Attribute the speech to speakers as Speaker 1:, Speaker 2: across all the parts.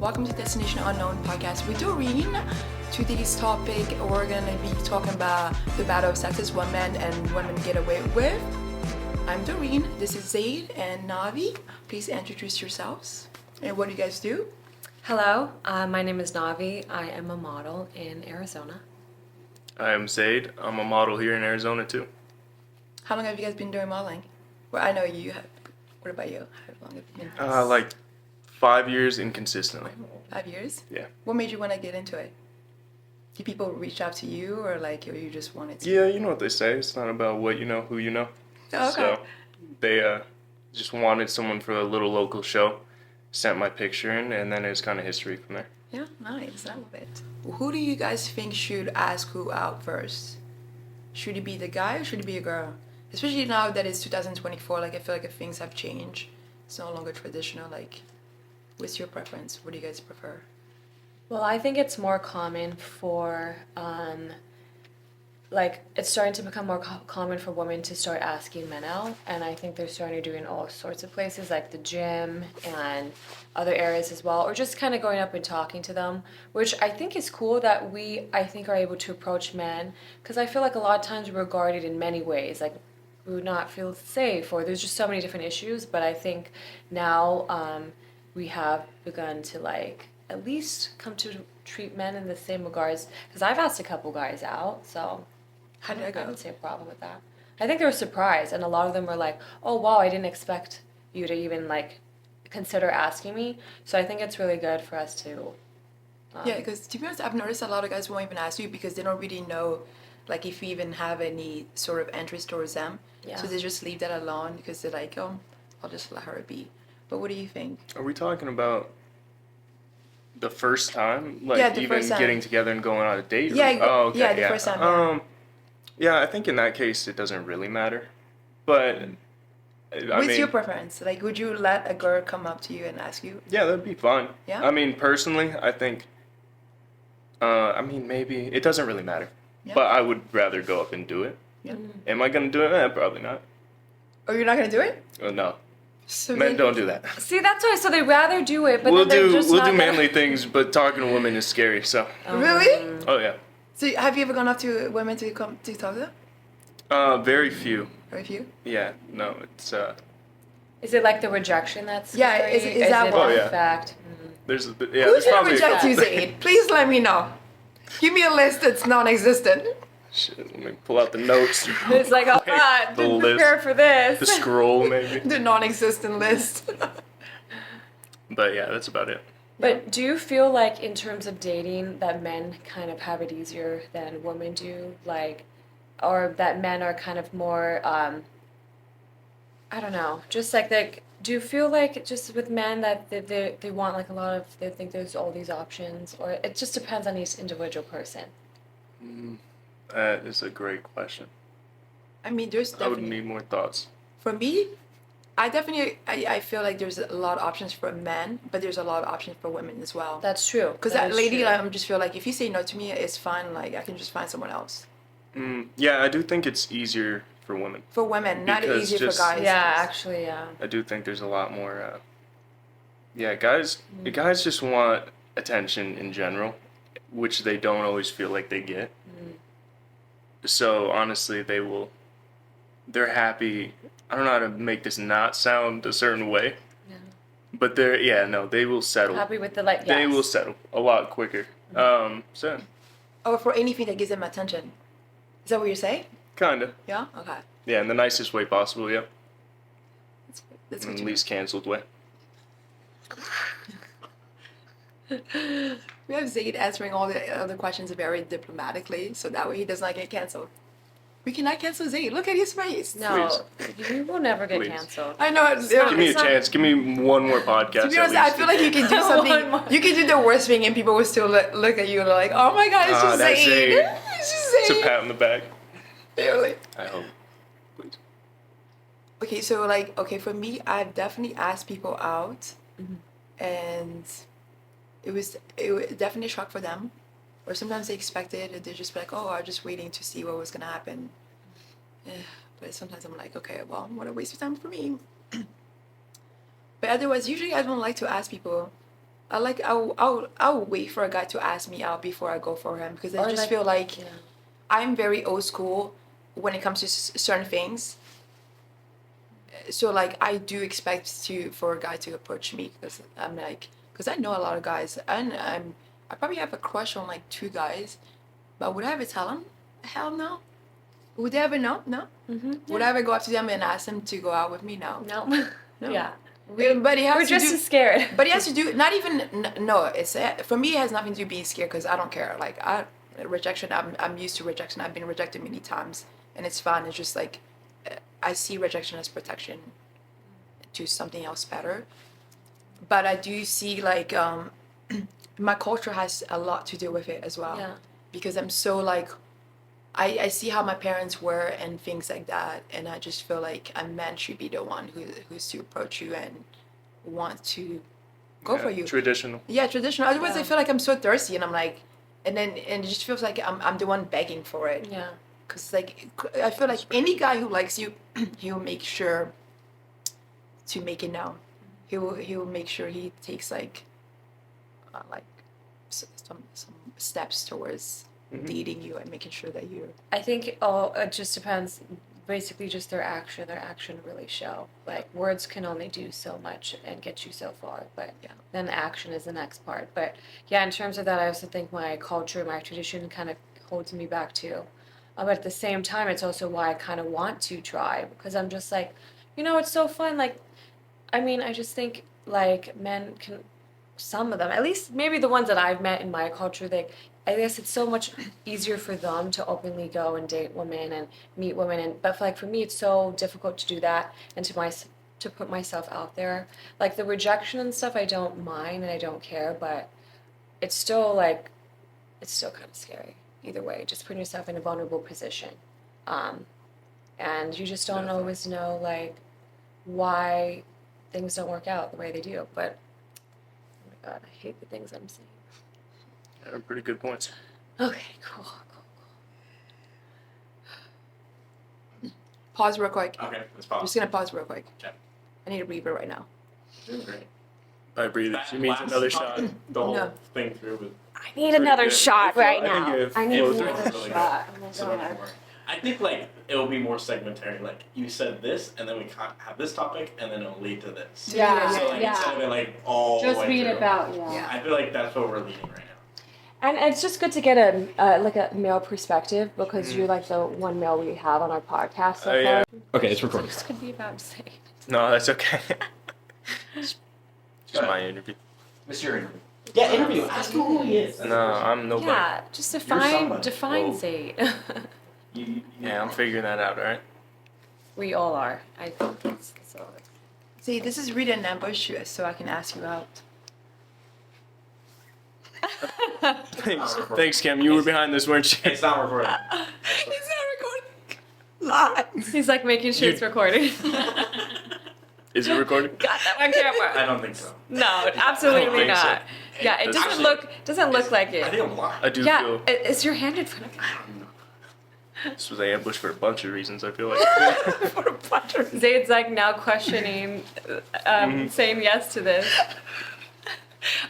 Speaker 1: Welcome to Destination Unknown podcast with Doreen. Today's topic, we're going to be talking about the battle of sexes women and women get away with. I'm Doreen, this is Zade and Navi. Please introduce yourselves. And what do you guys do?
Speaker 2: Hello, my name is Navi. I am a model in Arizona.
Speaker 3: I am Zade. I'm a model here in Arizona too.
Speaker 1: How long have you guys been doing modeling? Well, I know you have. What about you? How long have you been?
Speaker 3: Like 5 years inconsistently.
Speaker 1: 5 years?
Speaker 3: Yeah.
Speaker 1: What made you want to get into it? Did people reach out to you or you just wanted to?
Speaker 3: Yeah, you know what they say. It's not about what you know, who you know.
Speaker 1: Oh, okay.
Speaker 3: So they just wanted someone for a little local show. Sent my picture in, and then it's kind of history from there.
Speaker 1: Yeah, nice. I love it. Who do you guys think should ask who out first? Should it be the guy or should it be a girl? Especially now that it's 2024, I feel like things have changed. It's no longer traditional. What's your preference? What do you guys prefer?
Speaker 2: Well, I think it's more common for, it's starting to become more common for women to start asking men out. And I think they're starting to do it in all sorts of places, like the gym and other areas as well. Or just kind of going up and talking to them, which I think is cool that I think, are able to approach men. Because I feel like a lot of times we're regarded in many ways. We would not feel safe, or there's just so many different issues. But I think now we have begun to at least come to treat men in the same regards. Because I've asked a couple guys out, so
Speaker 1: How did I go?
Speaker 2: I don't see a problem with that. I think they were surprised, and a lot of them were like, "Oh wow, I didn't expect you to even consider asking me." So I think it's really good for us to.
Speaker 1: Yeah, because to be honest, I've noticed a lot of guys won't even ask you because they don't really know, if you even have any sort of interest towards them.
Speaker 2: Yeah.
Speaker 1: So they just leave that alone because they're like, oh, I'll just let her be. But what do you think?
Speaker 3: Are we talking about the first time?
Speaker 1: Yeah, the
Speaker 3: even
Speaker 1: first time.
Speaker 3: getting together and going on a date?
Speaker 1: Yeah,
Speaker 3: Oh, okay.
Speaker 1: yeah, the first time, yeah.
Speaker 3: Yeah, I think in that case it doesn't really matter. But
Speaker 1: What's your preference? Would you let a girl come up to you and ask you?
Speaker 3: Yeah, that'd be fine.
Speaker 1: Yeah?
Speaker 3: I mean, personally, I think, maybe, it doesn't really matter.
Speaker 1: Yeah.
Speaker 3: But I would rather go up and do it.
Speaker 1: Yeah.
Speaker 3: Am I going to do it? Probably not.
Speaker 1: Oh, you're not going to do it?
Speaker 3: No.
Speaker 1: So
Speaker 3: Men don't do that.
Speaker 2: See, that's why. So they rather do it, but
Speaker 3: We'll
Speaker 2: then they're
Speaker 3: do
Speaker 2: just
Speaker 3: we'll
Speaker 2: not
Speaker 3: do
Speaker 2: gonna-
Speaker 3: manly things, but talking to women is scary. So.
Speaker 1: Really?
Speaker 3: Oh yeah.
Speaker 1: So have you ever gone up to women to come to talk to them?
Speaker 3: Very few.
Speaker 1: Very few?
Speaker 3: Yeah. No. It's
Speaker 2: Is it the rejection that's
Speaker 1: Yeah,
Speaker 2: scary?
Speaker 1: is that
Speaker 2: it
Speaker 1: what-
Speaker 3: Oh,
Speaker 2: in
Speaker 3: yeah.
Speaker 2: fact?
Speaker 3: there's
Speaker 1: Who's
Speaker 3: there's
Speaker 1: going to
Speaker 3: probably
Speaker 1: reject you, Zade? Please let me know. Give me a list that's non-existent.
Speaker 3: Shit, let me pull out the notes.
Speaker 2: It's like, oh God,
Speaker 3: The
Speaker 2: didn't
Speaker 3: list.
Speaker 2: prepare for this.
Speaker 3: The scroll maybe.
Speaker 1: The non-existent list.
Speaker 3: But yeah, that's about it.
Speaker 2: But do you feel like in terms of dating that men kind of have it easier than women do? Or that men are kind of more, I don't know, just do you feel like just with men that they want they think there's all these options, or it just depends on each individual person?
Speaker 3: That is a great question.
Speaker 1: I mean, there's
Speaker 3: I would
Speaker 1: definitely...
Speaker 3: need more thoughts.
Speaker 1: For me, I feel like there's a lot of options for men, but there's a lot of options for women as well.
Speaker 2: That's true.
Speaker 1: Because that lady, I just feel like if you say no to me, it's fine. I can just find someone else.
Speaker 3: Yeah, I do think it's easier for women.
Speaker 1: For women, not
Speaker 3: Because
Speaker 1: easier
Speaker 3: just-
Speaker 1: for guys.
Speaker 2: Yeah, actually, yeah.
Speaker 3: I do think there's a lot more. Guys just want attention in general, which they don't always feel like they get. So honestly, they're happy. I don't know how to make this not sound a certain way,
Speaker 2: Yeah.
Speaker 3: but they will settle.
Speaker 2: Happy with the
Speaker 3: They
Speaker 2: yes.
Speaker 3: will settle a lot quicker. So
Speaker 1: Or for anything that gives them attention. Is that what you're saying?
Speaker 3: kinda.
Speaker 1: Yeah? Okay.
Speaker 3: Yeah, in the nicest way possible. Yeah,
Speaker 1: That's
Speaker 3: in
Speaker 1: good
Speaker 3: the
Speaker 1: to
Speaker 3: least canceled way.
Speaker 1: We have Zade answering all the other questions very diplomatically, so that way he does not get canceled. We cannot cancel Zade. Look at his face.
Speaker 2: No, you will never get
Speaker 3: Please.
Speaker 2: canceled.
Speaker 1: I know.
Speaker 3: Give me a
Speaker 2: It's not-
Speaker 3: chance. Give me one more podcast.
Speaker 1: To be
Speaker 3: at
Speaker 1: honest, I
Speaker 3: least.
Speaker 1: feel like you can do
Speaker 2: One
Speaker 1: something.
Speaker 2: more.
Speaker 1: You can do the worst thing, and people will still look at you and like, "Oh my God, it's just
Speaker 3: that's
Speaker 1: Zade.
Speaker 3: Zade.
Speaker 1: It's just
Speaker 3: It's a
Speaker 1: Zade."
Speaker 3: pat on the back.
Speaker 1: Barely.
Speaker 3: I hope. Please.
Speaker 1: Okay, so for me, I've definitely asked people out, and it was definitely a shock for them, or sometimes they expected it. They're just like, "Oh, I was just waiting to see what was gonna happen." But sometimes I'm like, okay, well, what a waste of time for me. But otherwise, usually I don't like to ask people I'll wait for a guy to ask me out before I go for him because I
Speaker 2: Or
Speaker 1: just
Speaker 2: like-
Speaker 1: feel like
Speaker 2: Yeah.
Speaker 1: I'm very old school when it comes to certain things. So like I do expect for a guy to approach me because I know a lot of guys and I probably have a crush on like 2 guys, but would I ever tell them? Hell no. Would they ever know? No. Would I ever go up to them and ask them to go out with me? No.
Speaker 2: No.
Speaker 1: No.
Speaker 2: Yeah.
Speaker 1: But he has
Speaker 2: We're
Speaker 1: to
Speaker 2: just
Speaker 1: do.
Speaker 2: as scared.
Speaker 1: But he has to do not even no. It's for me. It has nothing to do with being scared because I don't care. Like rejection. I'm used to rejection. I've been rejected many times, and it's fun. It's just like I see rejection as protection to something else better. But I do see like my culture has a lot to do with it as well.
Speaker 2: Yeah.
Speaker 1: Because I'm so like I see how my parents were and things like that, and I just feel like a man should be the one who's to approach you and want to go for you.
Speaker 3: Traditional.
Speaker 1: Yeah, traditional. Otherwise,
Speaker 2: Yeah.
Speaker 1: I feel like I'm so thirsty, and I'm like, and it just feels like I'm the one begging for it.
Speaker 2: Yeah.
Speaker 1: Cause like I feel like any guy who likes you, he'll make sure to make it known. He'll make sure he takes like some steps towards dating you and making sure that you're.
Speaker 2: I think it just depends. Basically, just their action. Their action really show. Like words can only do so much and get you so far, but
Speaker 1: Yeah.
Speaker 2: then action is the next part. But yeah, in terms of that, I also think my culture, my tradition, kind of holds me back too. But at the same time, it's also why I kind of want to try because I'm just like, it's so fun. Like, I mean, I just think like men can, some of them, at least maybe the ones that I've met in my culture, I guess it's so much easier for them to openly go and date women and meet women, but for me, it's so difficult to do that and to put myself out there. Like the rejection and stuff, I don't mind and I don't care, but it's still kind of scary. Either way, just putting yourself in a vulnerable position, and you just don't always know like why things don't work out the way they do. But oh my god, I hate the things I'm saying.
Speaker 3: Yeah, pretty good points.
Speaker 2: Okay, cool.
Speaker 1: Pause real quick.
Speaker 4: Okay, let's
Speaker 1: I'm
Speaker 4: pause.
Speaker 1: just gonna pause real quick.
Speaker 4: Okay.
Speaker 1: I need a breather right now.
Speaker 4: Doing great.
Speaker 3: By breathing,
Speaker 4: That
Speaker 3: she means
Speaker 4: last
Speaker 3: another
Speaker 4: part,
Speaker 3: shot.
Speaker 4: The whole
Speaker 1: No.
Speaker 4: thing through with.
Speaker 2: I need another
Speaker 3: good.
Speaker 2: shot right
Speaker 3: I think
Speaker 2: now.
Speaker 3: it
Speaker 2: I need
Speaker 3: flows
Speaker 2: another
Speaker 4: really
Speaker 2: shot.
Speaker 4: good.
Speaker 2: Oh my
Speaker 4: So much
Speaker 2: god.
Speaker 4: more. I think like it'll be more segmentary. Like you said this, and then we have this topic, and then it'll lead to this.
Speaker 2: Yeah,
Speaker 4: So like instead of it like all the
Speaker 2: Just
Speaker 4: way
Speaker 2: being
Speaker 4: through,
Speaker 2: about
Speaker 1: Yeah.
Speaker 4: I feel like that's what we're leading right now.
Speaker 2: And it's just good to get a male perspective because you're like the one male we have on our podcast so far.
Speaker 3: Yeah.
Speaker 4: Okay, it's recording.
Speaker 2: This could be about Zade.
Speaker 3: No, that's okay. It's my interview.
Speaker 4: Mr. Interview. Yeah, interview. Ask him who he is.
Speaker 3: No, I'm nobody.
Speaker 2: Yeah, just
Speaker 4: somebody.
Speaker 2: define
Speaker 4: Whoa.
Speaker 2: Zade.
Speaker 3: Yeah, I'm figuring that out, alright?
Speaker 2: We all are. I think that's all.
Speaker 1: See, this is really an ambush, so I can ask you out.
Speaker 3: Thanks, Cam. You were behind this, weren't you?
Speaker 4: It's not recording.
Speaker 1: He's not recording. Live.
Speaker 2: He's like making sure it's recording.
Speaker 3: Is it recording?
Speaker 2: Got that on camera.
Speaker 4: I don't think so.
Speaker 2: No,
Speaker 3: I don't
Speaker 2: absolutely
Speaker 3: think so.
Speaker 2: not. Yeah, it
Speaker 3: That's-
Speaker 2: doesn't look like
Speaker 4: I
Speaker 2: it.
Speaker 4: think I'm blind.
Speaker 3: I do
Speaker 2: Yeah,
Speaker 3: feel
Speaker 2: is your hand in front of you?
Speaker 3: this was an ambush for a bunch of reasons, I feel like.
Speaker 1: For a bunch of reasons.
Speaker 2: Zade's like now questioning, saying yes to this.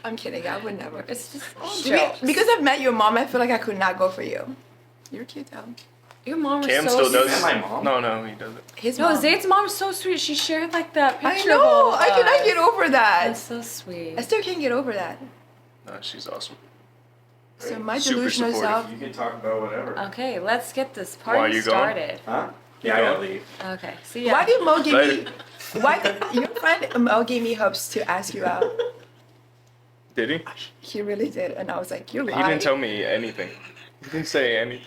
Speaker 1: I'm kidding. I would never.
Speaker 2: It's just
Speaker 1: Because I've met your mom, I feel like I could not go for you. You're cute though.
Speaker 2: your mom was
Speaker 3: Cam
Speaker 2: so
Speaker 3: still
Speaker 2: sweet.
Speaker 3: does.
Speaker 4: Is that my mom?
Speaker 3: No, he doesn't.
Speaker 1: His
Speaker 2: No,
Speaker 1: mom.
Speaker 2: Zade's mom's so sweet. She shared like that
Speaker 1: I
Speaker 2: picture.
Speaker 1: know.
Speaker 2: Of all of
Speaker 1: I cannot
Speaker 2: us.
Speaker 1: get over that.
Speaker 2: That's so sweet.
Speaker 1: I still can't get over that.
Speaker 3: No, she's awesome.
Speaker 1: So my
Speaker 3: Super
Speaker 1: delusional
Speaker 3: supportive.
Speaker 1: self.
Speaker 4: You can talk about whatever.
Speaker 2: Okay, let's get this
Speaker 3: Why are
Speaker 2: party
Speaker 3: you going?
Speaker 2: started.
Speaker 4: Huh? Yeah, I gotta leave.
Speaker 2: Okay, see ya.
Speaker 1: Why did Mo give me?
Speaker 3: Later.
Speaker 1: Why did your friend Mo gave me hopes to ask you out?
Speaker 3: Did he?
Speaker 1: He really did, and I was like, you're
Speaker 3: He
Speaker 1: lying.
Speaker 3: didn't tell me anything. He didn't say anything.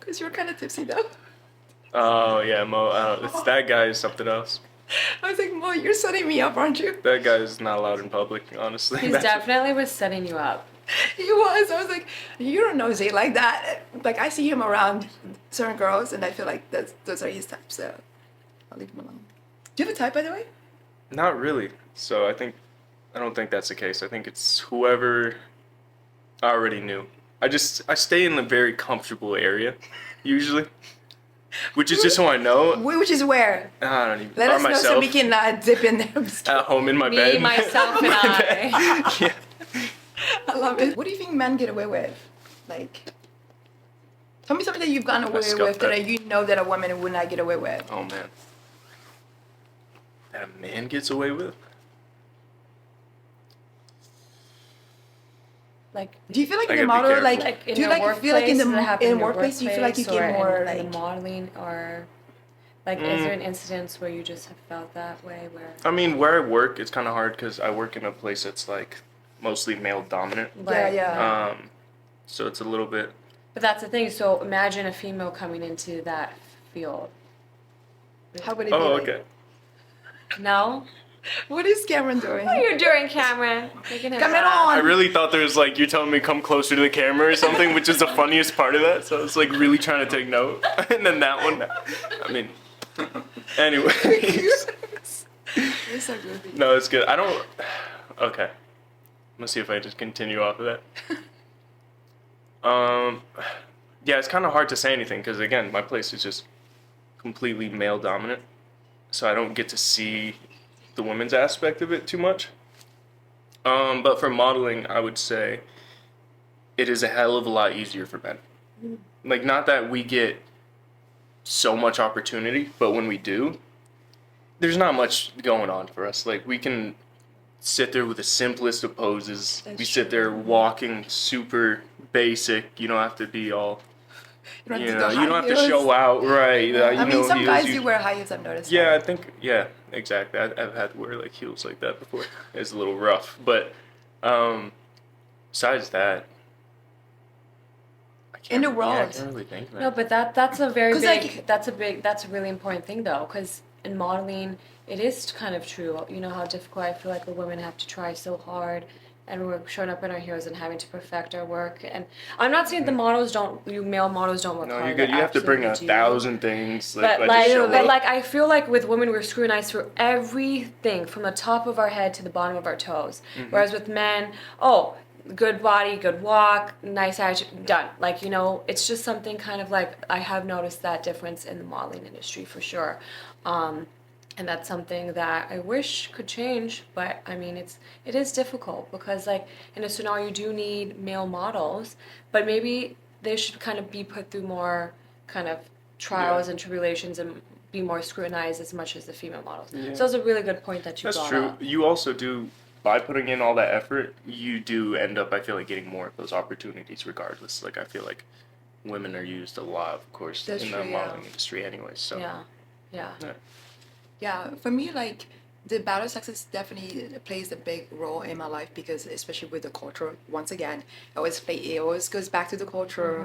Speaker 1: Because you're kind of tipsy though.
Speaker 3: Oh, yeah, Mo. It's that guy is something else.
Speaker 1: I was like, Mo, you're setting me up, aren't you?
Speaker 3: That guy is not allowed in public, honestly.
Speaker 2: He's definitely was setting you up.
Speaker 1: He was. I was like, you don't know Zay like that. Like I see him around certain girls, and I feel like those are his types. So I'll leave him alone. Do you have a type, by the way?
Speaker 3: Not really. So I don't think that's the case. I think it's whoever I already knew. I stay in a very comfortable area, usually. which is just so I know.
Speaker 1: Which is where?
Speaker 3: I don't even.
Speaker 1: Let
Speaker 3: By
Speaker 1: us know
Speaker 3: myself,
Speaker 1: so we can dip in there. I'm just kidding.
Speaker 3: at home in my
Speaker 2: Me,
Speaker 3: bed.
Speaker 2: myself, and I.
Speaker 3: Yeah.
Speaker 1: I love it. What do you think men get away with? Like, tell me something that you've gotten away
Speaker 3: scuffed
Speaker 1: with that
Speaker 3: that.
Speaker 1: you know that a woman would not get away with.
Speaker 3: Oh man. That a man gets away with?
Speaker 2: Like,
Speaker 1: Do you feel like
Speaker 3: I
Speaker 1: in the
Speaker 3: gotta be
Speaker 1: model, like,
Speaker 3: careful.
Speaker 2: like in
Speaker 1: do you
Speaker 2: your
Speaker 1: like feel like in
Speaker 2: workplace, does it
Speaker 1: the
Speaker 2: happen in your
Speaker 1: workplace, do you feel like you
Speaker 2: workplace
Speaker 1: get
Speaker 2: or
Speaker 1: more
Speaker 2: in
Speaker 1: like?
Speaker 2: the modeling, or like is there an instance where you just have felt that way where
Speaker 3: I mean, where I work, it's kind of hard because I work in a place that's like mostly male dominant.
Speaker 1: Yeah, yeah.
Speaker 3: So it's a little bit.
Speaker 2: But that's the thing. So imagine a female coming into that field.
Speaker 1: How would it be?
Speaker 3: Oh,
Speaker 1: like?
Speaker 3: okay.
Speaker 2: No?
Speaker 1: What is Cameron doing?
Speaker 2: What are you doing, Cameron? Making him
Speaker 1: Come
Speaker 2: laugh.
Speaker 3: I
Speaker 1: on.
Speaker 3: really thought there was like you're telling me come closer to the camera or something, which is the funniest part of that. So I was like really trying to take note, and then that one. I mean, anyway.
Speaker 1: You're so goofy.
Speaker 3: No, it's good. I don't. Okay. I'm gonna see if I just continue off of that. Yeah, it's kind of hard to say anything because again, my place is just completely male dominant, so I don't get to see the women's aspect of it too much. But for modeling, I would say it is a hell of a lot easier for men. Like, not that we get so much opportunity, but when we do, there's not much going on for us. Like, we can sit there with the simplest of poses.
Speaker 1: That's
Speaker 3: we sit
Speaker 1: true.
Speaker 3: there walking super basic. You don't have to be all,
Speaker 1: You don't
Speaker 3: you
Speaker 1: have
Speaker 3: know,
Speaker 1: to,
Speaker 3: you don't have to show out, right? You
Speaker 1: I mean,
Speaker 3: know,
Speaker 1: some
Speaker 3: heels,
Speaker 1: guys
Speaker 3: you-
Speaker 1: do wear high heels. I've noticed.
Speaker 3: Yeah, I think, yeah, exactly. I've had to wear like heels like that before. It's a little rough, but besides that, I can't,
Speaker 1: In the
Speaker 3: yeah, I
Speaker 1: world.
Speaker 3: can't really think of it.
Speaker 2: No, but that's a very
Speaker 1: 'Cause,
Speaker 2: big.
Speaker 1: like-
Speaker 2: That's a really important thing though, because in modeling, it is kind of true. You know how difficult I feel like the women have to try so hard, and we're showing up in our heroes and having to perfect our work. And I'm not saying the models don't, you male models don't work
Speaker 3: No,
Speaker 2: hard.
Speaker 3: you're good.
Speaker 2: they
Speaker 3: You have to bring
Speaker 2: absolutely do.
Speaker 3: 1,000 things.
Speaker 2: But
Speaker 3: just
Speaker 2: like,
Speaker 3: show
Speaker 2: but
Speaker 3: up.
Speaker 2: like, I feel like with women, we're scrutinized for everything from the top of our head to the bottom of our toes. Whereas with men, oh, good body, good walk, nice attitude, done. Like, you know, it's just something kind of like, I have noticed that difference in the modeling industry for sure. And that's something that I wish could change, but I mean, it is difficult because like in a scenario you do need male models, but maybe they should kind of be put through more kind of trials
Speaker 3: Yeah.
Speaker 2: and tribulations and be more scrutinized as much as the female models.
Speaker 3: Yeah.
Speaker 2: So it's a really good point that you
Speaker 3: That's
Speaker 2: brought
Speaker 3: true.
Speaker 2: up.
Speaker 3: You also do, by putting in all that effort, you do end up, I feel like, getting more of those opportunities regardless. Like, I feel like women are used a lot, of course,
Speaker 1: That's
Speaker 3: in
Speaker 1: true,
Speaker 3: the
Speaker 1: yeah.
Speaker 3: modeling industry anyway. So,
Speaker 2: Yeah, yeah.
Speaker 1: Yeah, for me, like the battle sexes definitely plays a big role in my life because, especially with the culture, once again, it always goes back to the culture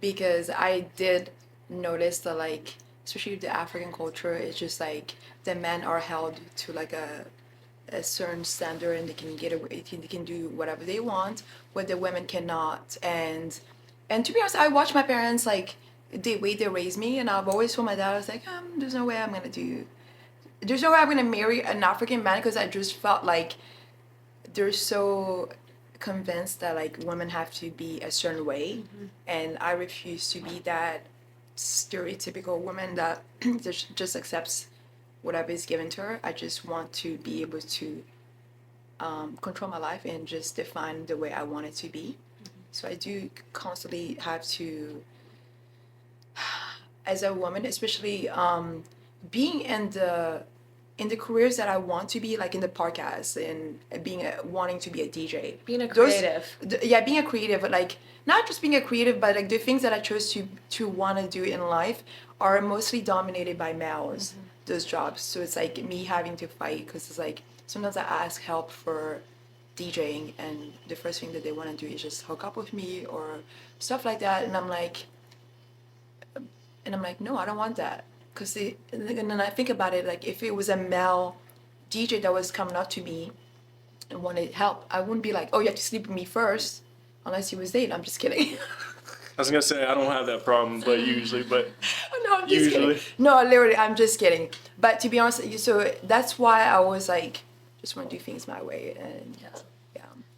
Speaker 1: because I did notice that, like, especially with the African culture, it's just like the men are held to like a certain standard and they can get away, they can do whatever they want, where the women cannot. And to be honest, I watched my parents like the way they raised me, and I've always told my dad, I was like, there's no way I'm gonna marry an African man because I just felt like they're so convinced that like women have to be a certain way, and I refuse to be that stereotypical woman that just accepts whatever is given to her. I just want to be able to control my life and just define the way I want it to be. So I do constantly have to, as a woman, especially being in the careers that I want to be, like in the podcast and wanting to be a DJ.
Speaker 2: Being a creative.
Speaker 1: Being a creative, but like not just being a creative, but like the things that I chose to want to do in life are mostly dominated by males. Those jobs, so it's like me having to fight because it's like sometimes I ask help for DJing, and the first thing that they want to do is just hook up with me or stuff like that, and I'm like, no, I don't want that. Because and then I think about it, like if it was a male DJ that was coming up to me and wanted help, I wouldn't be like, oh, you have to sleep with me first, unless he was dating. I'm just kidding.
Speaker 3: I was gonna say I don't have that problem, but
Speaker 1: No, I'm just
Speaker 3: Usually.
Speaker 1: kidding. No, literally, I'm just kidding. But to be honest, so that's why I was like, just want to do things my way, and yeah.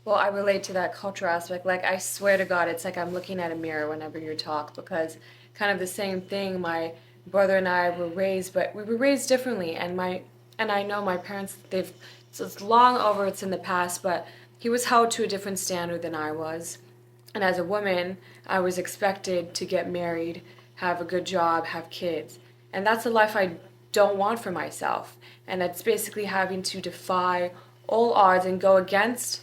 Speaker 2: Well, I relate to that culture aspect. Like, I swear to God, it's like I'm looking at a mirror whenever you talk, because kind of the same thing, my brother and I were raised, but we were raised differently. And I know my parents, it's long over, it's in the past, but he was held to a different standard than I was. And as a woman, I was expected to get married, have a good job, have kids. And that's a life I don't want for myself. And it's basically having to defy all odds and go against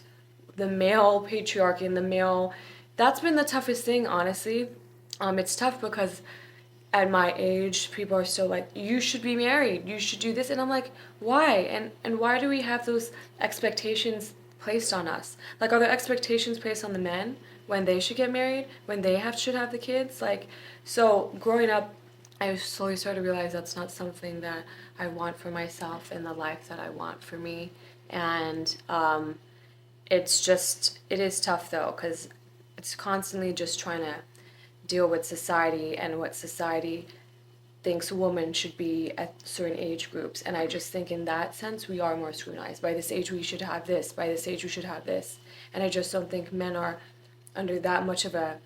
Speaker 2: the male patriarchy and the male. That's been the toughest thing, honestly. It's tough because at my age, people are still like, you should be married, you should do this. And I'm like, why? And why do we have those expectations placed on us? Like, are there expectations placed on the men when they should get married, when they should have the kids? Like, so growing up, I slowly started to realize that's not something that I want for myself and the life that I want for me. And it is tough though, because it's constantly just trying to deal with society and what society thinks women should be at certain age groups. And I just think in that sense, we are more scrutinized. By this age, we should have this. By this age, we should have this. And I just don't think men are under that much of a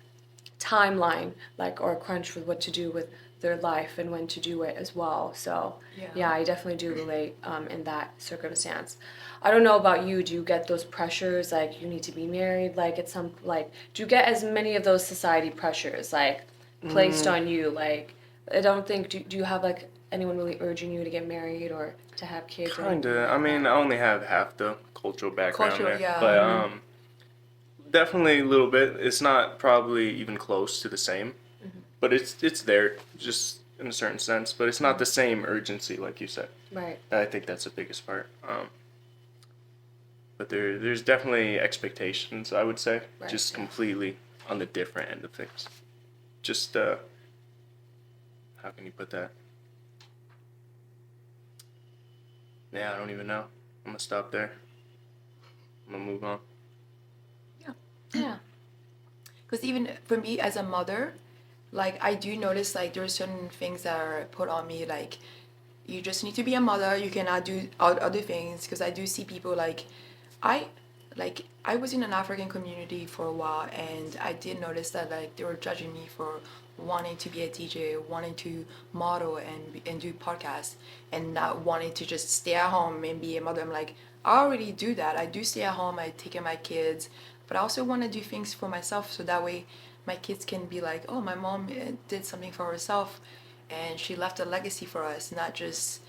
Speaker 2: timeline, like, or a crunch with what to do with their life and when to do it as well. So yeah, I definitely do relate in that circumstance. I don't know about you. Do you get those pressures, like you need to be married? Like at some, like, do you get as many of those society pressures like placed on you? Like, I don't think, do you have like anyone really urging you to get married or to have kids?
Speaker 3: Kinda. I mean, I only have half the cultural background there,
Speaker 1: Yeah.
Speaker 3: but definitely a little bit. It's not probably even close to the same, but it's there, just in a certain sense. But it's not the same urgency, like you said.
Speaker 2: Right.
Speaker 3: I think that's the biggest part. But there's definitely expectations, I would say,
Speaker 2: Right.
Speaker 3: just completely on the different end of things. Just how can you put that? Yeah, I don't even know. I'm gonna stop there. I'm gonna move on.
Speaker 2: Yeah.
Speaker 1: Because even for me as a mother, like I do notice like there are certain things that are put on me, like you just need to be a mother, you cannot do other things. Because I do see people like I was in an African community for a while, and I did notice that like they were judging me for wanting to be a DJ, wanting to model and do podcasts, and not wanting to just stay at home and be a mother. I'm like, I already do that. I do stay at home, I take care of my kids, but I also want to do things for myself, so that way my kids can be like, oh, my mom did something for herself and she left a legacy for us, not just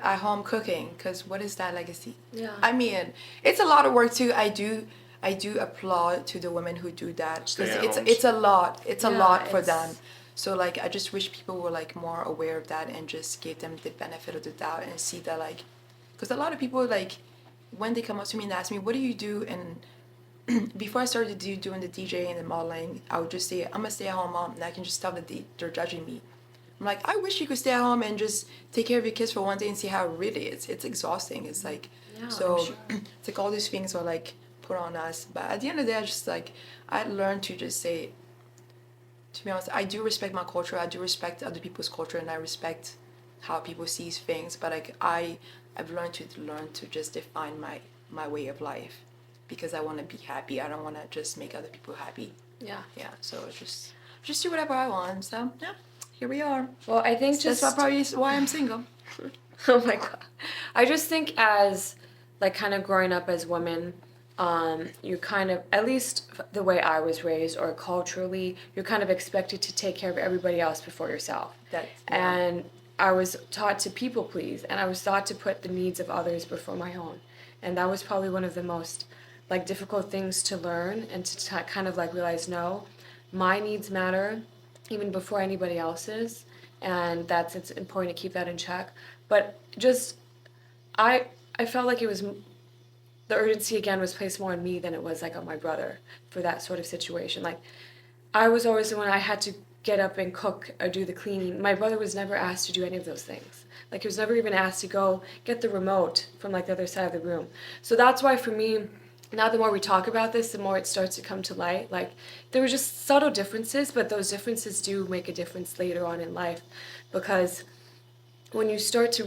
Speaker 1: at home cooking. Because what is that legacy?
Speaker 2: Yeah.
Speaker 1: I mean, it's a lot of work too. I do applaud to the women who do that, because it's a lot. It's a lot for them. So like I just wish people were like more aware of that and just gave them the benefit of the doubt and see that, like, because a lot of people, like, when they come up to me and ask me, what do you do? And before I started doing the DJ and the modeling, I would just say, I'm a stay-at-home mom, and I can just tell that they're judging me. I'm like, I wish you could stay at home and just take care of your kids for one day and see how it really is. It's exhausting. It's like, so
Speaker 2: I'm sure.
Speaker 1: it's like all these things are like put on us. But at the end of the day, I just like, I learned to just say, to be honest, I do respect my culture. I do respect other people's culture, and I respect how people see things. But like I've learned to just define my way of life, because I want to be happy. I don't want to just make other people happy.
Speaker 2: Yeah.
Speaker 1: Yeah. So just do whatever I want. So yeah, here we are.
Speaker 2: Well, I think just
Speaker 1: That's probably why I'm single.
Speaker 2: oh my god, I just think as like kind of growing up as women, you kind of, at least the way I was raised or culturally, you're kind of expected to take care of everybody else before yourself. And I was taught to people please, and I was taught to put the needs of others before my own, and that was probably one of the most like difficult things to learn, and to kind of like realize, no, my needs matter even before anybody else's, and it's important to keep that in check. But just I felt like it was, the urgency again was placed more on me than it was like on my brother for that sort of situation. Like I was always the one, I had to get up and cook or do the cleaning. My brother was never asked to do any of those things. Like he was never even asked to go get the remote from like the other side of the room. So that's why for me, now the more we talk about this, the more it starts to come to light. Like there were just subtle differences, but those differences do make a difference later on in life, because when you start to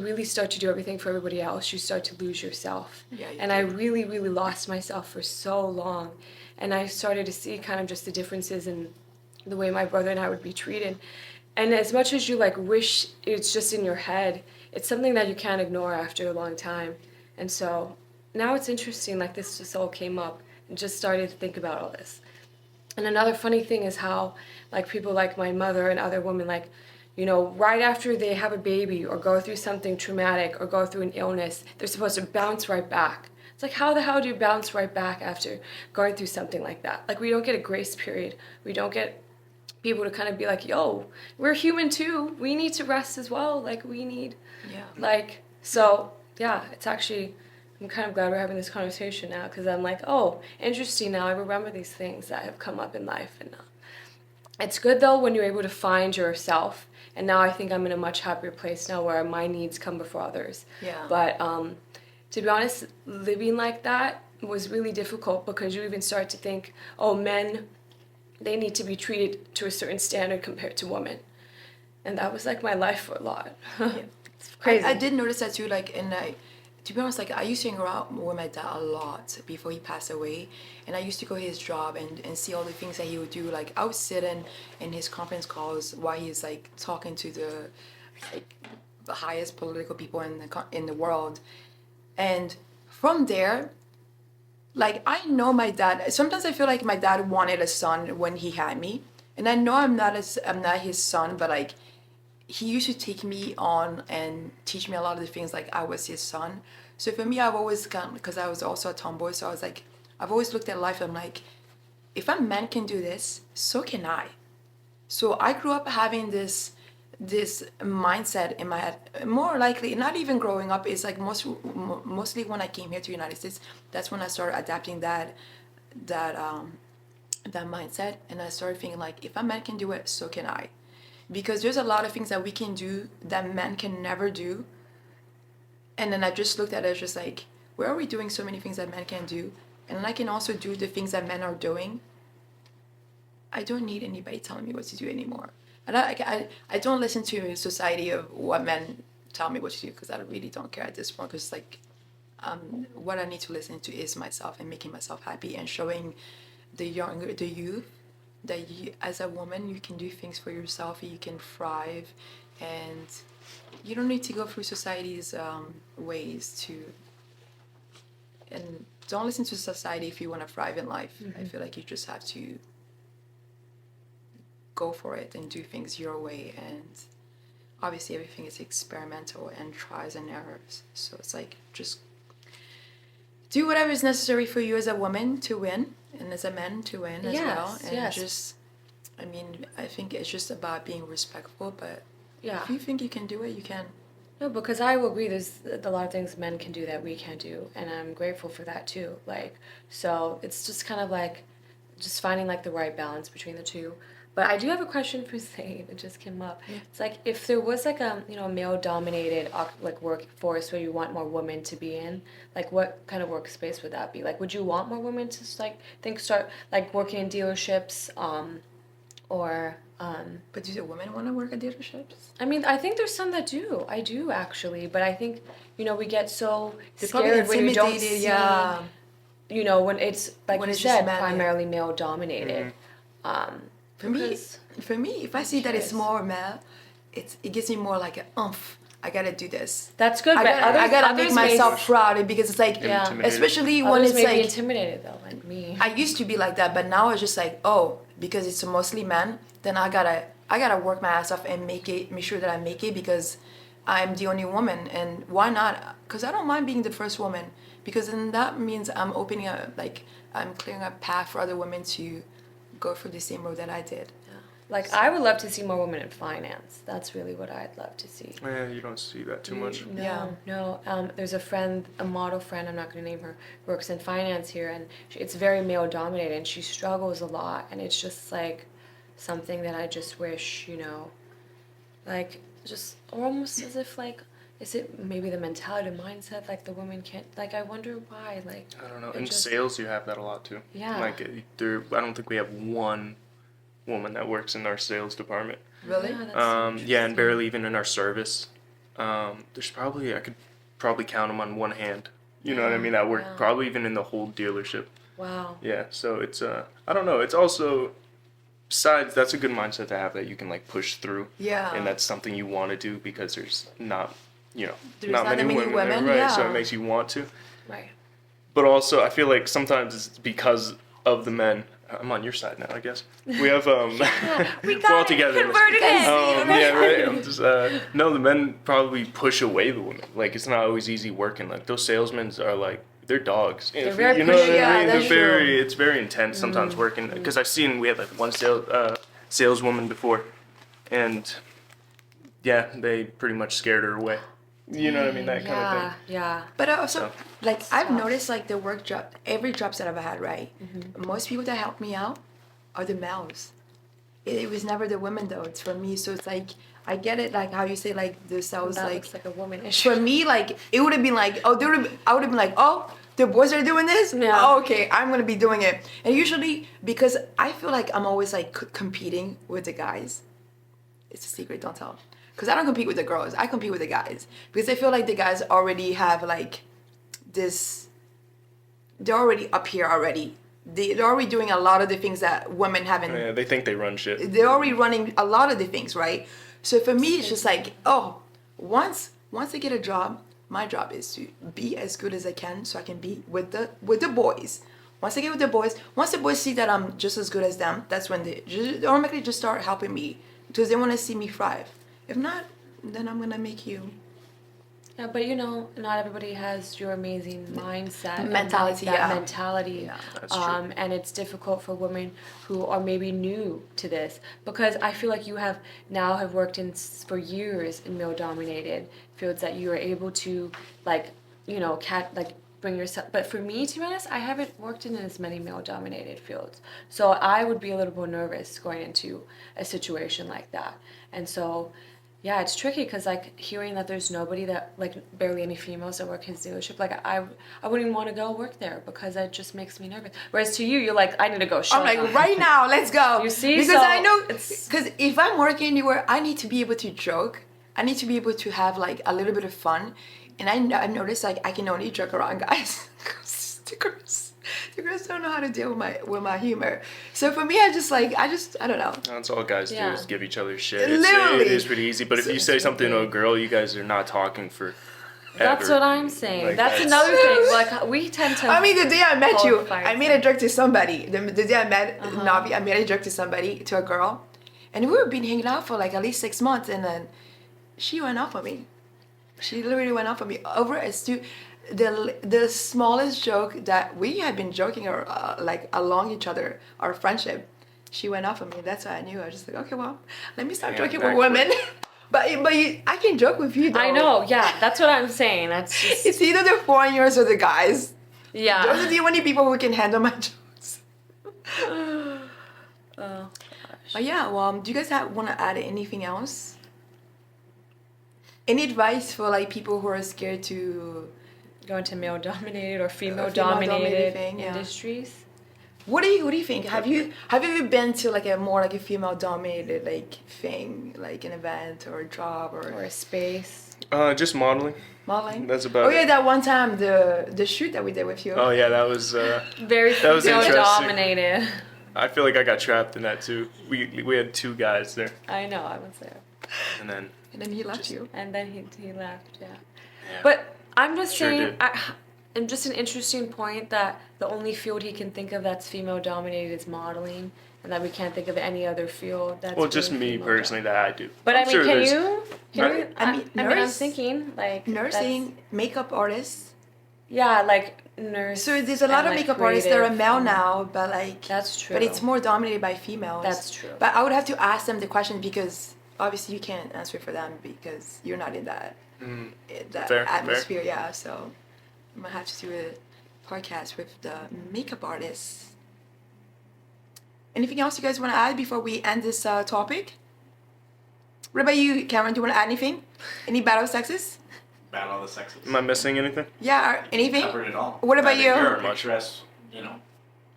Speaker 2: do everything for everybody else, you start to lose yourself. I really, really lost myself for so long. And I started to see kind of just the differences in the way my brother and I would be treated. And as much as you like wish it's just in your head, it's something that you can't ignore after a long time. And so now it's interesting, like this just all came up and just started to think about all this. And another funny thing is how like people like my mother and other women, like, you know, right after they have a baby or go through something traumatic or go through an illness, they're supposed to bounce right back. It's like, how the hell do you bounce right back after going through something like that? Like, we don't get a grace period. We don't get people to kind of be like, yo, we're human too. We need to rest as well. Like, we need, like, so, yeah, it's actually, I'm kind of glad we're having this conversation now because I'm like, oh, interesting. Now I remember these things that have come up in life. And it's good, though, when you're able to find yourself. And now I think I'm in a much happier place now where my needs come before others.
Speaker 1: Yeah.
Speaker 2: But to be honest, living like that was really difficult because you even start to think, oh, men, they need to be treated to a certain standard compared to women. And that was like my life for a lot. It's crazy.
Speaker 1: I did notice that too, like, and to be honest, like, I used to hang around with my dad a lot before he passed away, and I used to go to his job and see all the things that he would do. Like, I would sit in his conference calls while he's like talking to the highest political people in the world, and from there, like, I know my dad. Sometimes I feel like my dad wanted a son when he had me, and I know I'm not his son, but like, he used to take me on and teach me a lot of the things like I was his son. So for me, I've always because I was also a tomboy, so I was like, I've always looked at life, I'm like, if a man can do this, so can I. So I grew up having this mindset in my head. More likely, not even growing up, it's like mostly when I came here to the United States, that's when I started adapting that mindset, and I started thinking like, if a man can do it, so can I. Because there's a lot of things that we can do that men can never do. And then I just looked at it as just like, where are we doing so many things that men can do? And then I can also do the things that men are doing. I don't need anybody telling me what to do anymore. And I don't listen to society of what men tell me what to do, because I really don't care at this point. Because like, what I need to listen to is myself and making myself happy and showing the youth that you, as a woman, you can do things for yourself, you can thrive, and you don't need to go through society's ways to. And don't listen to society if you want to thrive in life. Mm-hmm. I feel like you just have to go for it and do things your way. And obviously everything is experimental and trials and errors. So it's like, just do whatever is necessary for you as a woman to win, and as a man to win as well. And just, I mean, I think it's just about being respectful, but if you think you can do it, you can.
Speaker 2: No, because I will agree, there's a lot of things men can do that we can't do, and I'm grateful for that too. Like, so it's just kind of like, just finding like the right balance between the two. But I do have a question for Zade. It just came up. Yeah. It's like, if there was like a male-dominated like workforce where you want more women to be in, like what kind of workspace would that be? Like, would you want more women to like start like working in dealerships, or?
Speaker 1: But do the women want to work at dealerships?
Speaker 2: I mean, I think there's some that do. I do actually, but I think we get so scared when you don't see.
Speaker 1: Yeah.
Speaker 2: When it's like when you said, primarily male-dominated.
Speaker 1: Mm-hmm. For me, if I see that it's more male, it gives me more like an oomph. I gotta do this.
Speaker 2: That's good, but
Speaker 1: I gotta make myself proud, because it's like, especially when it's like
Speaker 2: intimidated though, like me.
Speaker 1: I used to be like that, but now it's just like, oh, because it's mostly men, then I gotta work my ass off and make sure that I make it, because I'm the only woman, and why not? Because I don't mind being the first woman, because then that means I'm opening up, like, I'm clearing a path for other women to go through the same road that I did.
Speaker 2: Yeah. Like, so. I would love to see more women in finance. That's really what I'd love to see.
Speaker 3: Yeah, you don't see that too much.
Speaker 2: No. There's a model friend, I'm not going to name her, works in finance here, and it's very male dominated, and she struggles a lot, and it's just like something that I just wish, like, just almost as if like, is it maybe the mentality, the mindset, like the women can't, like, I wonder why, like.
Speaker 3: I don't know. In sales, you have that a lot too.
Speaker 2: Yeah.
Speaker 3: Like, I don't think we have one woman that works in our sales department.
Speaker 1: Really?
Speaker 3: Yeah, and barely even in our service. There's probably, I could probably count them on one hand. You know what I mean? That work, probably even in the whole dealership.
Speaker 2: Wow.
Speaker 3: Yeah, so it's, I don't know. It's also, besides, that's a good mindset to have, that you can like push through.
Speaker 1: Yeah.
Speaker 3: And that's something you want to do because there's not,
Speaker 1: There's
Speaker 3: not many women there, right?
Speaker 1: yeah.
Speaker 3: So it makes you want to.
Speaker 2: Right.
Speaker 3: But also, I feel like sometimes it's because of the men. I'm on your side now, I guess. We have
Speaker 2: We
Speaker 3: we're
Speaker 2: got
Speaker 3: all
Speaker 2: it.
Speaker 3: together.
Speaker 2: Converted it.
Speaker 3: Yeah, right. I'm just, no, the men probably push away the women. Like, it's not always easy working. Like, those salesmen are like, they're dogs.
Speaker 2: They're very
Speaker 3: you know what
Speaker 1: pushy.
Speaker 3: I
Speaker 1: Yeah,
Speaker 3: mean?
Speaker 1: that's
Speaker 3: They're
Speaker 1: true.
Speaker 3: it's very intense sometimes working. Because I've seen, we had like one saleswoman before, and yeah, they pretty much scared her away. You know what I mean? That kind of thing.
Speaker 2: Yeah.
Speaker 1: But also,
Speaker 3: So-
Speaker 1: like, I've
Speaker 2: Tough.
Speaker 1: noticed, like, the work job, every jobs that I've ever had, right? Most people that help me out are the males. It was never the women, though. It's for me. So it's like, I get it, like, how you say, like, the sales,
Speaker 2: That
Speaker 1: like,
Speaker 2: looks like a woman issue.
Speaker 1: for me, like, it would have been like, I would have been like, oh, the boys are doing this?
Speaker 2: Yeah.
Speaker 1: Oh, okay, I'm going to be doing it. And usually, because I feel like I'm always, like, competing with the guys. It's a secret, don't tell. Because I don't compete with the girls. I compete with the guys. Because I feel like the guys already have, like, this... They're already up here already. They're already doing a lot of the things that women haven't...
Speaker 3: Yeah, they think they run shit.
Speaker 1: They're already running a lot of the things, right? So for me, it's just like, oh, once I get a job, my job is to be as good as I can so I can be with the boys. Once I get with the boys, once the boys see that I'm just as good as them, that's when they automatically just start helping me because they want to see me thrive. If not, then I'm gonna make you.
Speaker 2: Yeah, but not everybody has your amazing mindset, and
Speaker 1: Mentality,
Speaker 2: that
Speaker 1: yeah.
Speaker 2: mentality.
Speaker 1: Yeah.
Speaker 3: That's true.
Speaker 2: And it's difficult for women who are maybe new to this, because I feel like you have worked for years in male-dominated fields that you are able to bring yourself. But for me, to be honest, I haven't worked in as many male-dominated fields, so I would be a little more nervous going into a situation like that, and so. Yeah, it's tricky because like hearing that there's nobody that like barely any females that work his dealership, like I wouldn't even want to go work there because that just makes me nervous. Whereas to you, you're like, I need to go.
Speaker 1: I'm like, right now, let's go.
Speaker 2: You see,
Speaker 1: because
Speaker 2: so
Speaker 1: I know
Speaker 2: it's-
Speaker 1: because if I'm working anywhere, I need to be able to joke. I need to be able to have like a little bit of fun, and I noticed like I can only joke around guys. The girls don't know how to deal with my humor. So for me, I don't know.
Speaker 3: That's all guys do
Speaker 2: Yeah.
Speaker 3: is give each other shit.
Speaker 1: Literally.
Speaker 3: It is pretty easy. But if you say something to a girl, you guys are not talking for.
Speaker 2: That's
Speaker 3: ever.
Speaker 2: what I'm saying.
Speaker 3: Like,
Speaker 2: that's another thing. Like we tend to.
Speaker 1: I mean, the day I met you,
Speaker 2: qualify
Speaker 1: I made a joke to somebody. The day I met Navi, I made a joke to a girl, and we were been hanging out for like at least 6 months, and then she went off on me. She literally went off on me over as to the smallest joke that we had been joking like along each other, our friendship. She went off on me. That's why I knew. I was just like, okay, well, let me start
Speaker 3: Yeah,
Speaker 1: joking
Speaker 3: that
Speaker 1: with women. but I can joke with you though.
Speaker 2: I know. Yeah, that's what I'm saying. That's just.
Speaker 1: It's either the foreigners or the guys. Those
Speaker 2: Yeah.
Speaker 1: are the only people who can handle my jokes.
Speaker 2: Oh gosh.
Speaker 1: But yeah, well, do you guys want to add anything else? Any advice for like people who are scared to?
Speaker 2: Go into male-dominated or
Speaker 1: female-dominated
Speaker 2: female-dominated
Speaker 1: thing, yeah.
Speaker 2: industries.
Speaker 1: What do you think? Have you ever been to like a more like a female dominated like thing, like an event or a job or
Speaker 2: Or a space.
Speaker 3: Just modeling.
Speaker 1: modeling?
Speaker 3: That's about
Speaker 1: Oh yeah,
Speaker 3: it.
Speaker 1: that one time the shoot that we did with you.
Speaker 3: Oh yeah, that was.
Speaker 2: Very
Speaker 3: That was interesting.
Speaker 2: female-dominated.
Speaker 3: I feel like I got trapped in that too. We had 2 guys there,
Speaker 2: I know. I was there.
Speaker 3: and then.
Speaker 1: And then he left you.
Speaker 2: And then he left, yeah.
Speaker 3: Yeah.
Speaker 2: But I'm just
Speaker 3: Sure
Speaker 2: saying,
Speaker 3: did.
Speaker 2: and just an interesting point that the only field he can think of that's female dominated is modeling, and that we can't think of any other field that's.
Speaker 3: Well, just
Speaker 2: really
Speaker 3: me
Speaker 2: female
Speaker 3: personally that I do.
Speaker 2: But
Speaker 3: I'm
Speaker 2: I mean,
Speaker 3: sure
Speaker 2: can
Speaker 3: there's-
Speaker 2: you? Can
Speaker 3: Right?
Speaker 2: you?
Speaker 1: I mean,
Speaker 2: I'm
Speaker 1: nurse-
Speaker 2: thinking like
Speaker 1: Nursing, makeup artists.
Speaker 2: Yeah, like nurse.
Speaker 1: So there's a lot
Speaker 2: and,
Speaker 1: of
Speaker 2: like,
Speaker 1: makeup artists that are
Speaker 2: creative
Speaker 1: male
Speaker 2: and-
Speaker 1: now, but like.
Speaker 2: That's true.
Speaker 1: But it's more dominated by females.
Speaker 2: That's true.
Speaker 1: But I would have to ask them the question because obviously you can't answer for them because you're not in that
Speaker 3: Fair.
Speaker 1: atmosphere. Yeah, so I'm gonna have to do a podcast with the makeup artists. Anything else you guys want to add before we end this topic? What about you, Cameron? Do you want to add anything? Any battle sexes?
Speaker 4: About all the sexes.
Speaker 3: Am I missing anything?
Speaker 1: Yeah, or anything?
Speaker 4: Covered it all.
Speaker 1: What about
Speaker 4: I mean,
Speaker 1: you?
Speaker 4: You're a
Speaker 3: Much.
Speaker 4: picturesque,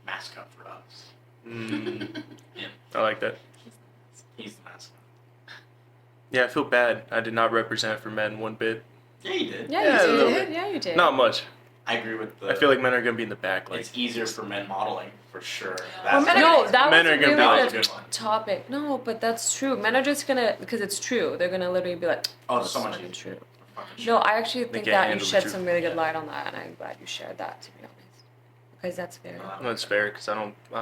Speaker 4: mascot for us. Yeah,
Speaker 3: I like that.
Speaker 4: he's the mascot.
Speaker 3: Yeah, I feel bad. I did not represent for men one bit.
Speaker 4: Yeah, you did.
Speaker 2: Yeah,
Speaker 3: Yeah, a
Speaker 2: you
Speaker 3: little
Speaker 2: did.
Speaker 1: bit.
Speaker 2: Yeah, you did.
Speaker 3: Not much.
Speaker 4: I agree with the.
Speaker 3: I feel like men are gonna be in the back. Like,
Speaker 4: it's easier for men modeling for sure.
Speaker 1: Well, men are
Speaker 2: No, that
Speaker 3: Men
Speaker 2: was
Speaker 3: are
Speaker 2: a
Speaker 3: gonna
Speaker 2: really
Speaker 3: be-
Speaker 4: That was a
Speaker 2: good
Speaker 4: good one.
Speaker 2: topic. No, but that's true. Men are just gonna, because it's true. They're gonna literally be like,
Speaker 4: Oh,
Speaker 2: "This
Speaker 4: so
Speaker 2: is
Speaker 4: much
Speaker 2: fucking
Speaker 4: easier.
Speaker 2: true."
Speaker 4: Fucking
Speaker 2: No, I actually think
Speaker 3: can't
Speaker 2: that you
Speaker 3: handle the
Speaker 2: shed
Speaker 3: truth.
Speaker 2: some really good
Speaker 4: Yeah.
Speaker 2: light on that, and I'm glad you shared that. To be honest, because that's fair.
Speaker 3: that's fair because I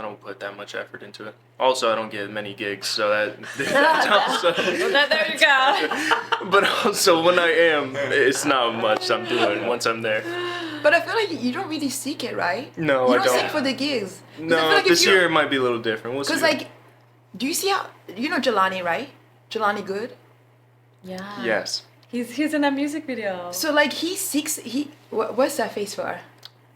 Speaker 3: don't put that much effort into it. Also, I don't get many gigs, so that.
Speaker 2: Well, there you go.
Speaker 3: But also, when I am, it's not much I'm doing once I'm there.
Speaker 1: But I feel like you don't really seek it, right?
Speaker 3: No,
Speaker 1: you
Speaker 3: I
Speaker 1: don't
Speaker 3: don't.
Speaker 1: seek for the gigs. 'Cause I feel
Speaker 3: No,
Speaker 1: like if
Speaker 3: this
Speaker 1: you-
Speaker 3: year it might be a little different. We'll see.
Speaker 1: Cause like, do you see how you know Jelani, right? Jelani Good.
Speaker 2: Yeah.
Speaker 3: Yes.
Speaker 2: He's in that music video.
Speaker 1: So like what's that face for?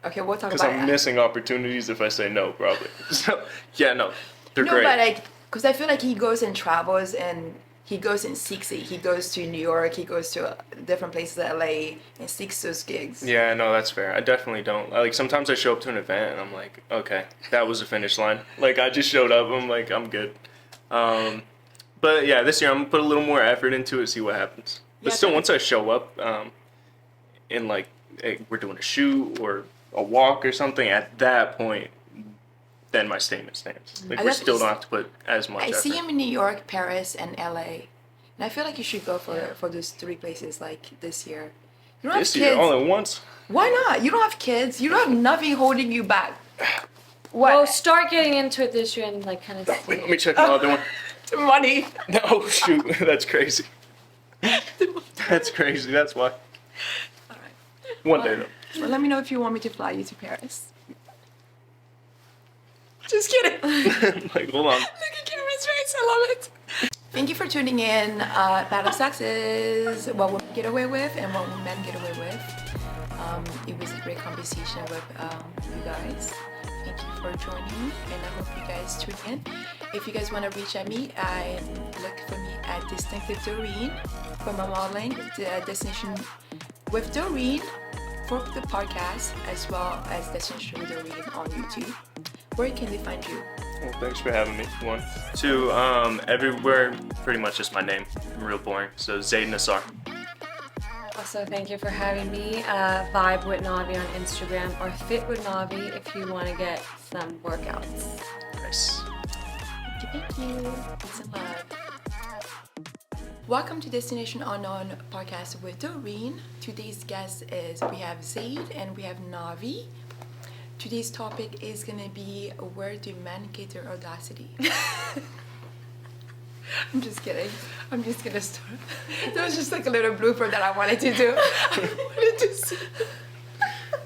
Speaker 1: Okay, we'll talk
Speaker 3: Because
Speaker 1: about
Speaker 3: I'm
Speaker 1: it.
Speaker 3: missing opportunities if I say no, probably. So, yeah, no. They're
Speaker 1: No,
Speaker 3: great.
Speaker 1: but like, cause I feel like he goes and travels and he goes and seeks it. He goes to New York. He goes to different places, LA, and seeks those gigs.
Speaker 3: Yeah, no, that's fair. I definitely don't. Like, sometimes I show up to an event and I'm like, okay, that was the finish line. Like, I just showed up. I'm like, I'm good. But yeah, this year I'm gonna put a little more effort into it, see what happens. But
Speaker 1: Yeah,
Speaker 3: still,
Speaker 1: I
Speaker 3: once I show up, and like, hey, we're doing a shoot or a walk or something, at that point, then my statement stands. Like,
Speaker 1: I
Speaker 3: we
Speaker 1: definitely
Speaker 3: still don't have to put as much
Speaker 1: I
Speaker 3: effort.
Speaker 1: see him in New York, Paris, and LA, and I feel like you should go
Speaker 2: Yeah.
Speaker 1: for those 3 places like this year. You don't
Speaker 3: This
Speaker 1: have
Speaker 3: year,
Speaker 1: kids.
Speaker 3: all at once.
Speaker 1: Why not? You don't have kids. You don't have nothing holding you back. What?
Speaker 2: Well, start getting into it this year and like kind of.
Speaker 3: Wait, let me check my other one.
Speaker 1: Money.
Speaker 3: No, shoot, that's crazy. That's crazy. That's why.
Speaker 1: All right.
Speaker 3: One day though.
Speaker 1: Well, let me know if you want me to fly you to Paris. Just kidding.
Speaker 3: Like, hold on.
Speaker 1: Look at Cameron's face. I love it. Thank you for tuning in. Battle Sex is what women get away with and what men get away with. It was a great conversation with you guys. Thank you for joining me, and I hope you guys tune in. If you guys want to reach at me, look for me at Distinctive Doreen for my modeling, the Destination with Doreen for the podcast, as well as Destination with Doreen on YouTube. Where can they find you?
Speaker 3: Well, thanks for having me. 1, 2, everywhere, pretty much just my name. I'm real boring. So Zade Nassar.
Speaker 2: Also, thank you for having me. Vibe with Navi on Instagram or Fit with Navi if you want to get some workouts.
Speaker 3: Nice.
Speaker 1: Thank you. Peace and love. Welcome to Destination Unknown podcast with Doreen. Today's guest is we have Zade and we have Navi. Today's topic is gonna be where do men get their audacity? I'm just kidding. I'm just gonna start. That was just like a little blooper that I wanted to do. I wanted to see.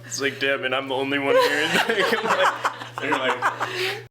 Speaker 3: It's like, damn it, I'm the only one here. I'm like,
Speaker 4: So you're like,